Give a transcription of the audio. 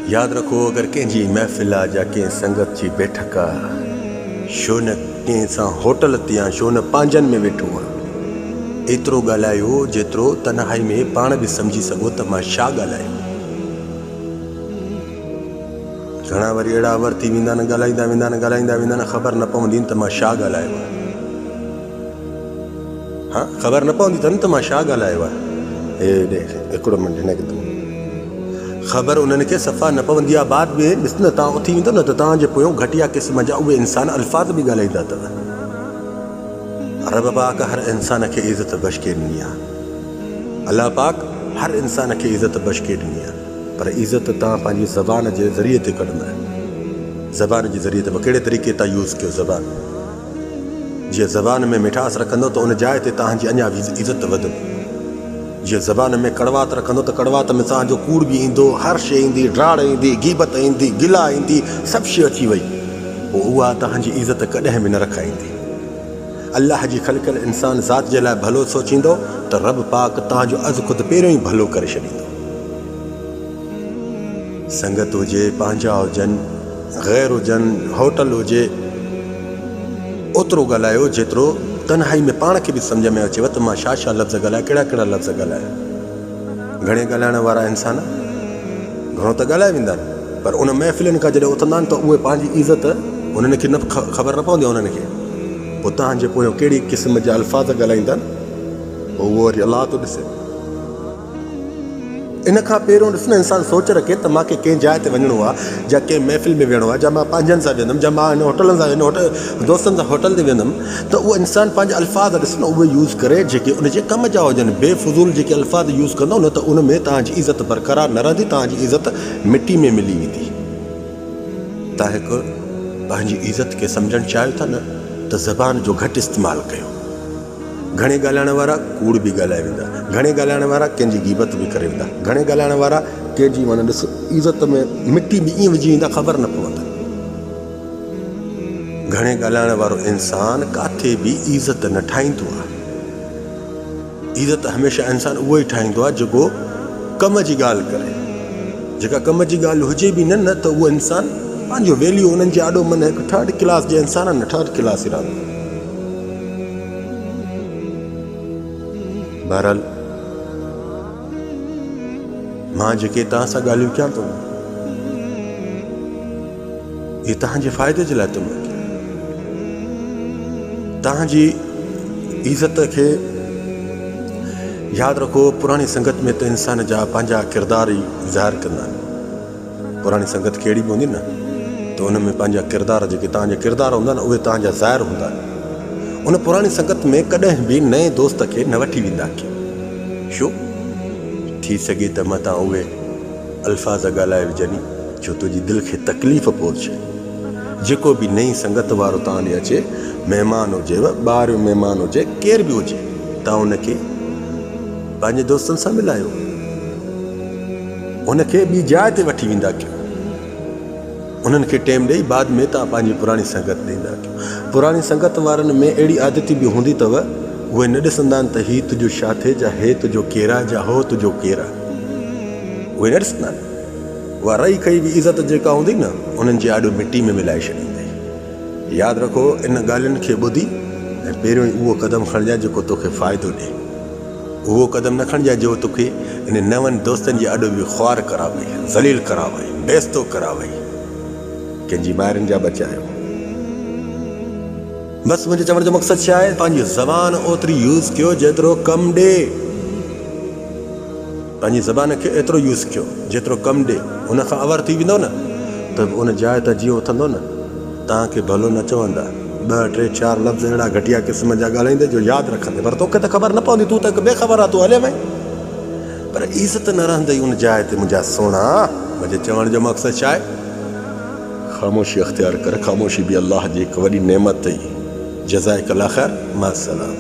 याद रखो अगर कंहिंजी महफ़िल आहे या कंहिं संगत जी बैठक आहे, छो न कंहिं सां होटल ते या छो न पंहिंजनि में वेठो आहे, एतिरो ॻाल्हायो जेतिरो तन्हाई में पाण बि सम्झी सघो त मां छा ॻाल्हायो। घणा वरी अहिड़ा अवर थी वेंदा न, ॻाल्हाईंदा वेंदा न ख़बर न पवंदी त मां छा ॻाल्हायो आहे। हाँ, ख़बर न पवंदी अथनि त मां छा ॻाल्हायो आहे। हिकिड़ो मिंट हिनखे तूं ख़बर उन्हनि खे सफ़ा न पवंदी आहे। बाद में ॾिस न, तव्हां उथी वेंदो न त तव्हांजे पोयों घटिया क़िस्म जा उहे इंसान अल्फाज़ बि ॻाल्हाईंदा अथव। रब पाक हर इंसान खे इज़त बख़्श के ॾिनी आहे। अलाह पाक हर इंसान खे इज़त बख़्श के ॾिनी आहे, पर इज़त तव्हां पंहिंजी ज़बान जे ज़रिए ते कढंदा आहियो। ज़बान जे ज़रिए ते कहिड़े तरीक़े तां यूज़ कयो ज़बान। जीअं ज़बान में मिठास रखंदो त उन जाइ ते तव्हांजी अञा इज़त वधंदी। जीअं ज़बान में कड़वात रखंदो त कड़वात में तव्हांजो कूड़ बि ईंदो, हर शइ ईंदी, ड्राड़ ईंदी, गीबत ईंदी, गिला ईंदी, सभु शइ अची वई, पोइ उहा तव्हांजी इज़त कॾहिं बि न रखाईंदी। अलाह जी ख़लक़ल इंसान ज़ात जे लाइ भलो सोचींदो त रब पाक तव्हांजो अज़ु ख़ुदि पहिरियों ई भलो करे छॾींदो। संगत हुजे, पंहिंजा हुजनि, ग़ैर हुजनि, होटल हुजे, ओतिरो ॻाल्हायो जेतिरो तन्हाई में पाण खे बि सम्झ में अचेव त मां छा छा लफ़्ज़ ॻाल्हाया, कहिड़ा कहिड़ा लफ़्ज़ ॻाल्हाया। घणे ॻाल्हाइण वारा इंसान घणो त ॻाल्हाए वेंदा आहिनि, पर उन महफ़िलनि खां जॾहिं उथंदा आहिनि त उहे पंहिंजी इज़त उन्हनि खे न ख़बर न पवंदी आहे। उन्हनि खे पोइ तव्हांजे पोयों कहिड़ी क़िस्म जा अल्फाज़ ॻाल्हाईंदा आहिनि, पोइ उहो वरी अलाह थो ॾिसे। इन खां पहिरियों ॾिस न, इंसान सोचे रखे त मूंखे कंहिं जाइ ते वञिणो आहे, या कंहिं महफ़िल में विहणो आहे, या मां पंहिंजनि सां वेंदुमि, या मां हिन होटलनि सां वेंदुमि, दोस्तनि सां होटल ते वेंदुमि, त उहो इंसान पंहिंजा अल्फाज़ ॾिस न उहे यूज़ करे जेके उनजे कम जा हुजनि। बेफ़ुज़ूल जेके अल्फाज़ यूज़ कंदो न त उन में तव्हांजी इज़त बरक़रार न रहंदी, तव्हांजी इज़त मिटी में मिली वेंदी। तव्हां हिकु पंहिंजी इज़त खे सम्झणु चाहियो था न त ज़बान जो घटि इस्तेमालु कयो। घणे ॻाल्हाइण वारा कूड़ बि ॻाल्हाए वेंदा, घणे ॻाल्हाइण वारा कंहिंजी गीबत बि करे वेंदा, घणे ॻाल्हाइण वारा कंहिंजी माना ॾिस इज़त में मिटी बि ईअं विझी वेंदा, ख़बर न पवंदा। घणे ॻाल्हाइण वारो इंसान किथे बि इज़त न ठाहींदो आहे। इज़त हमेशह इंसान उहो ई ठाहींदो आहे जेको कम जी ॻाल्हि करे। जेका कम जी ॻाल्हि हुजे बि न त उहो इंसान पंहिंजो वैल्यू उन्हनि जे आॾो मन हिकु थर्ड क्लास जे इंसान न, थर्ड क्लास ई रहंदो। बहरहाल मां जेके तव्हां सां ॻाल्हियूं कयां थो, इहे तव्हांजे फ़ाइदे जे लाइ थो कयां। तव्हांजी इज़त खे यादि रखो। पुराणी संगत में त इंसान जा पंहिंजा किरदार ई ज़ाहिर कंदा आहिनि। पुराणी संगत कहिड़ी बि हूंदी न त उन में पंहिंजा किरदार, जेके तव्हांजा किरदार हूंदा न, उहे तव्हांजा ज़ाहिर हूंदा आहिनि। उन पुराणी संगत में कॾहिं बि नए दोस्त खे न वठी वेंदा कयो। छो? थी सघे त मतां उहे अल्फाज़ ॻाल्हाए विझनि जो तुंहिंजी दिलि खे तकलीफ़ पहुचे। जेको बि नई संगत वारो तव्हां ॾे अचे, महिमान हुजेव, ॿार जो महिमान हुजे, केर बि हुजे, तव्हां उनखे पंहिंजे दोस्तनि सां मिलायो, उनखे ॿी जाइ ते वठी वेंदा कयो। उन्हनि खे टाइम ॾेई बाद में तव्हां पंहिंजी पुराणी संगत ॾींदा कयो। पुराणी संगत वारनि में अहिड़ी आदती बि हूंदी अथव, उहे न ॾिसंदा आहिनि त हीउ तुंहिंजो छा थिए, जा हे तुंहिंजो केरु आहे, जा हो तुंहिंजो केरु आहे, उहे न ॾिसंदा आहिनि। उहा रही कई बि इज़त जेका हूंदी न, उन्हनि जे आॾो मिटी में मिलाए छॾींदी। यादि रखो, इन ॻाल्हियुनि खे ॿुधी ऐं पहिरियों ई उहो क़दम खणिजांइ जेको तोखे फ़ाइदो ॾिए। उहो क़दम न खणिजांइ जो तोखे इन नवनि दोस्तनि जे आॾो बि ख़्वार करावई, ज़लील करावई, बेइज़्तो करावई। कंहिंजी ॿाहिरिनि जा बचायो। बसि मुंहिंजे चवण जो मक़सदु छा आहे? पंहिंजी ज़बान ओतिरी यूज़ कयो जेतिरो कमु ॾे। पंहिंजी ज़बान खे एतिरो यूज़ कयो जेतिरो कमु ॾे। उन खां अवर थी वेंदो न त उन जाइ तां जीअं उथंदो न, तव्हांखे भलो न चवंदा। 2, 3, 4 लफ़्ज़ अहिड़ा घटिया क़िस्म जा ॻाल्हाईंदे जो यादि रखंदे, पर तोखे त ख़बर न पवंदी, तूं त हिकु बेख़बर आहे, तूं हले वई। पर इज़त न रहंदई उन जाइ ते। मुंहिंजा सोणा, मुंहिंजे चवण जो मक़सदु छा आहे? ख़ामोशी अख़्तियार कर। ख़ामोशी बि अलाह जी हिकु वॾी नेमत अथई। जज़ाकल्लाह ख़ैर। मां सलाम।